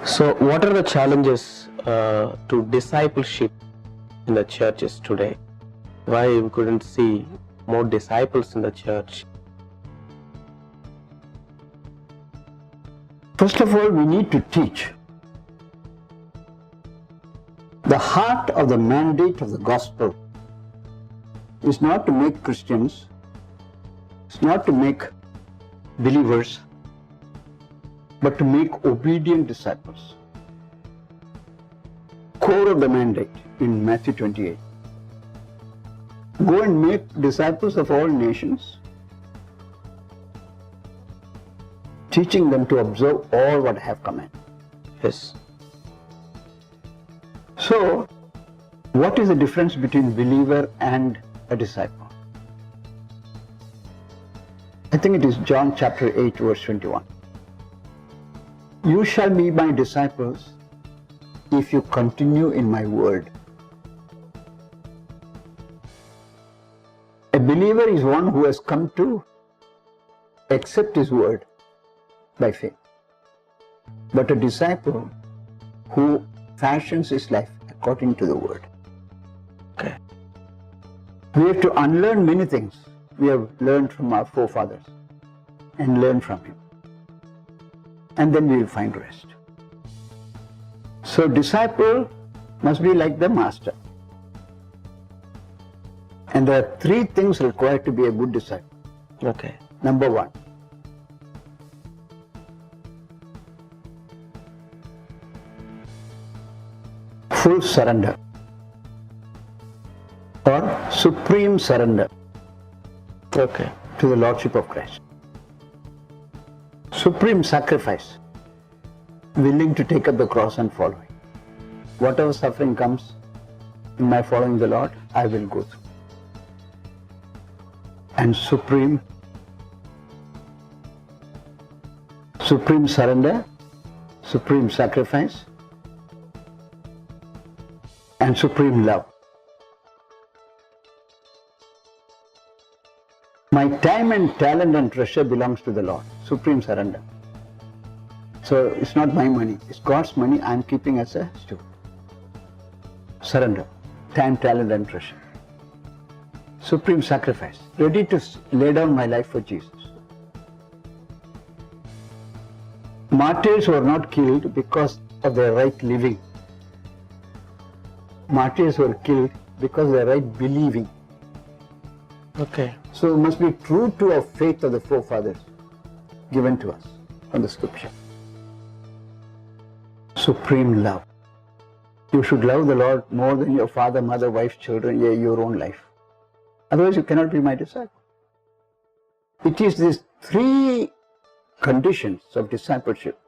So, what are the challenges to discipleship in the churches today? Why we couldn't see more disciples in the church? First of all, we need to teach. The heart of the mandate of the gospel is not to make Christians, it's not to make believers, but to make obedient disciples. Core of the mandate in Matthew 28. Go and make disciples of all nations, teaching them to observe all what I have commanded. Yes. So, what is the difference between believer and a disciple? I think it is John chapter 8 verse 21. You shall be my disciples if you continue in my word. A believer is one who has come to accept his word by faith. But a disciple who fashions his life according to the word. Okay. We have to unlearn many things we have learned from our forefathers and learn from him. And then we will find rest. So disciple must be like the master. And there are three things required to be a good disciple. Okay. Number one, full surrender or supreme surrender Okay. to the Lordship of Christ. Supreme sacrifice, willing to take up the cross and follow Him. Whatever suffering comes in my following the Lord, I will go through. And supreme surrender, supreme sacrifice, and supreme love. My time and talent and treasure belongs to the Lord. Supreme surrender. So it's not my money, it's God's money I'm keeping as a steward. Surrender. Time, talent and treasure. Supreme sacrifice. Ready to lay down my life for Jesus. Martyrs were not killed because of their right living. Martyrs were killed because of their right believing. Okay. So we must be true to our faith of the forefathers given to us from the scripture. Supreme love. You should love the Lord more than your father, mother, wife, children, your own life. Otherwise you cannot be my disciple. It is these three conditions of discipleship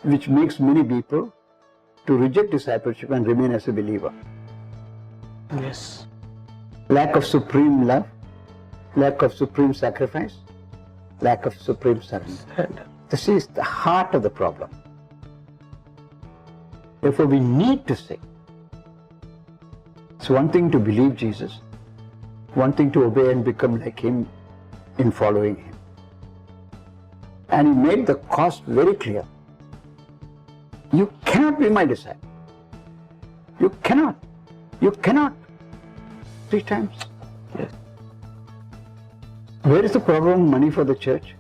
which makes many people to reject discipleship and remain as a believer. Yes. Lack of supreme love, lack of supreme sacrifice, lack of supreme surrender. This is the heart of the problem. Therefore, we need to say, it's one thing to believe Jesus, one thing to obey and become like Him in following Him. And He made the cost very clear. You cannot be my disciple. You cannot. You cannot. 3 times. Yes. Where is the problem of money for the church?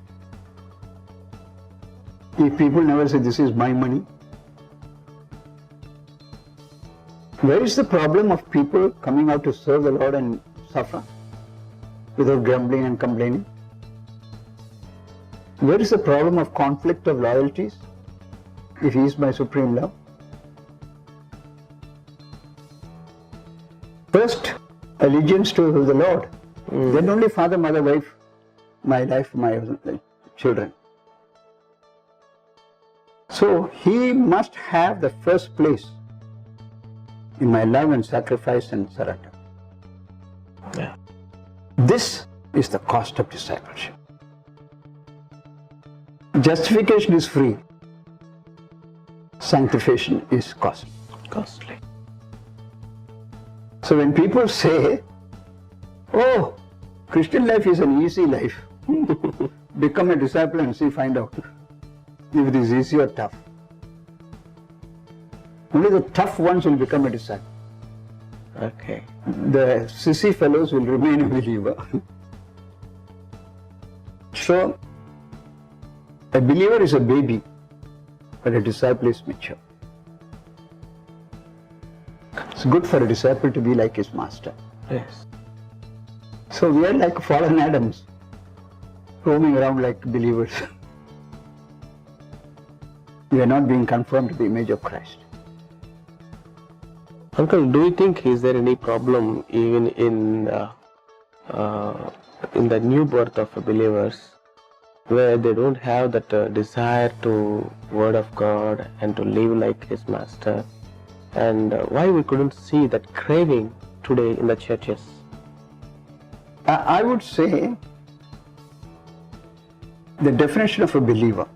If people never say, this is my money. Where is the problem of people coming out to serve the Lord and suffer without grumbling and complaining? Where is the problem of conflict of loyalties if He is my supreme love? First, allegiance to the Lord. Then only father, mother, wife, my life, my children. So He must have the first place in my love and sacrifice and surrender. Yeah. This is the cost of discipleship. Justification is free. Sanctification is costly. Costly. So when people say, oh, Christian life is an easy life, become a disciple and see, find out if it is easy or tough. Only the tough ones will become a disciple. Okay. The sissy fellows will remain a believer. So, a believer is a baby, but a disciple is mature. It's good for a disciple to be like his master. Yes. So we are like fallen Adams, roaming around like believers. We are not being conformed to the image of Christ. Uncle, do you think is there any problem even in the new birth of believers, where they don't have that desire to Word of God and to live like His Master, and why we couldn't see that craving today in the churches? I would say the definition of a believer.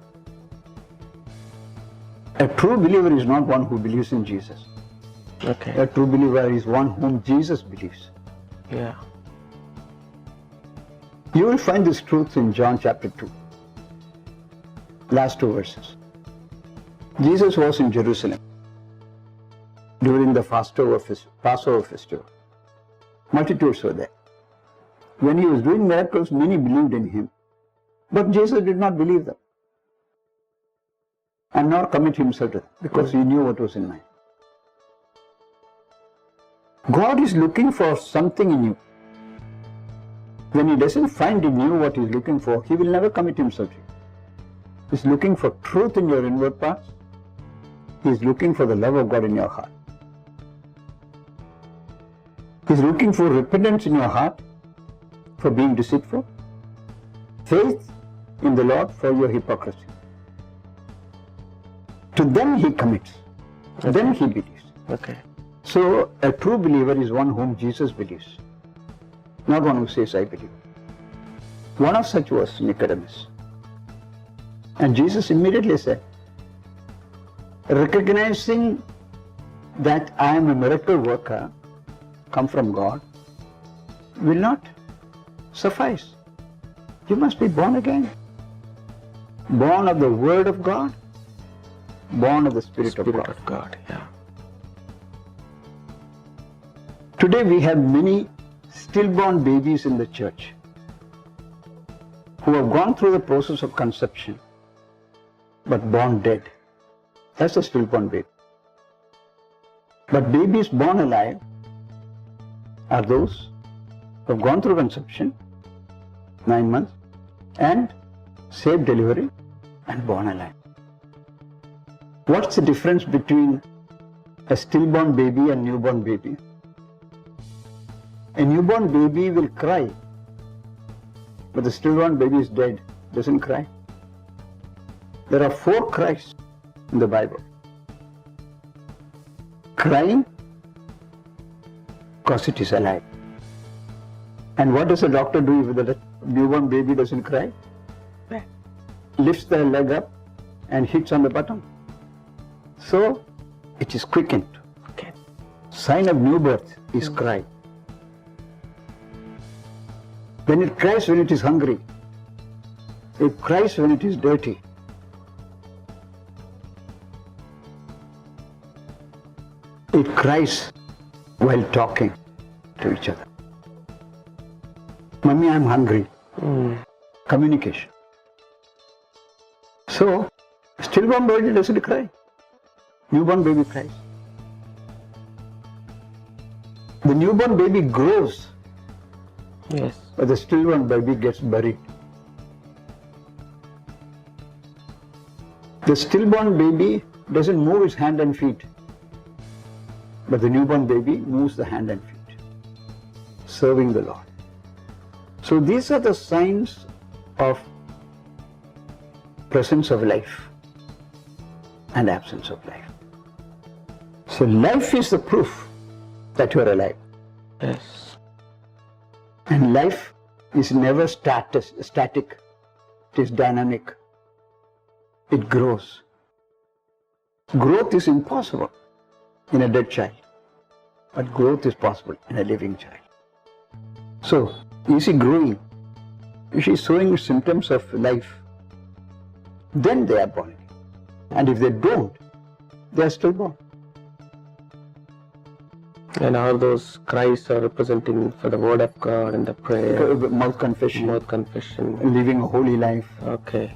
A true believer is not one who believes in Jesus. Okay. A true believer is one whom Jesus believes. Yeah. You will find this truth in John chapter 2, last 2 verses. Jesus was in Jerusalem during the Passover festival. Multitudes were there. When he was doing miracles, many believed in him. But Jesus did not believe them and nor commit himself to them, because he knew what was in mind. God is looking for something in you. When he doesn't find in you what he is looking for, he will never commit himself to you. He is looking for truth in your inward parts. He is looking for the love of God in your heart. He is looking for repentance in your heart for being deceitful, faith in the Lord for your hypocrisy. To them he commits, then he believes. Okay. So a true believer is one whom Jesus believes, not one who says, I believe. One of such was Nicodemus. And Jesus immediately said, recognizing that I am a miracle worker, come from God, will not suffice. You must be born again. Born of the Word of God, born of the Spirit of God. Yeah. Today we have many stillborn babies in the church who have gone through the process of conception but born dead. That's a stillborn baby. But babies born alive are those who have gone through conception, 9 months, and safe delivery and born alive. What's the difference between a stillborn baby and newborn baby? A newborn baby will cry, but the stillborn baby is dead, doesn't cry. There are 4 cries in the Bible. Crying because it is alive. And what does a doctor do if the newborn baby doesn't cry? Lifts the leg up and hits on the button. So it is quickened. Okay. Sign of new birth is cry. When it cries when it is hungry, it cries when it is dirty. It cries while talking to each other. Mummy, I'm hungry. Communication. So, stillborn baby doesn't cry. Newborn baby cries. The newborn baby grows, Yes. but the stillborn baby gets buried. The stillborn baby doesn't move his hand and feet, but the newborn baby moves the hand and feet, serving the Lord. So these are the signs of presence of life and absence of life. So life is the proof that you are alive. Yes. And life is never static. It is dynamic. It grows. Growth is impossible in a dead child, but growth is possible in a living child. So, is he growing? Is he showing symptoms of life? Then they are born again. And if they don't, they are stillborn. And all those cries are representing for the word of God and the prayer, Mouth confession, living a holy life. Okay.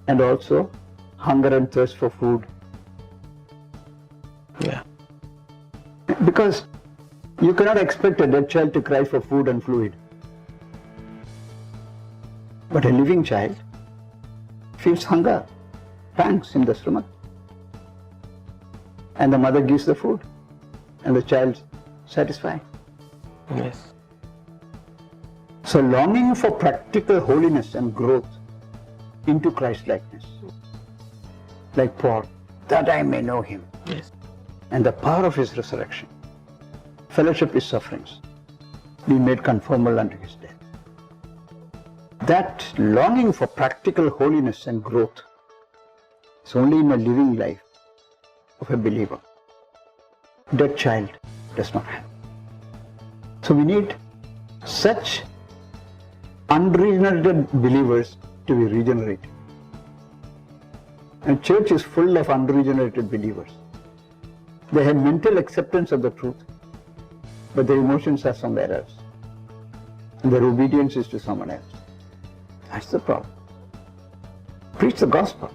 And also hunger and thirst for food. Yeah. Because you cannot expect a dead child to cry for food and fluid. But a living child feels hunger, pangs in the stomach. And the mother gives the food. And the child satisfied. Yes. So longing for practical holiness and growth into Christ-likeness. Like Paul, that I may know him. Yes. And the power of his resurrection. Fellowship his sufferings. Be made conformable unto his death. That longing for practical holiness and growth is only in a living life of a believer. Dead child does not have. So we need such unregenerated believers to be regenerated. And church is full of unregenerated believers. They have mental acceptance of the truth, but their emotions are somewhere else. And their obedience is to someone else. That's the problem. Preach the gospel.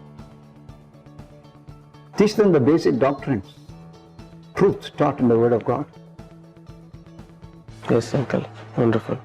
Teach them the basic doctrines. Truth taught in the Word of God. Yes, Uncle. Wonderful.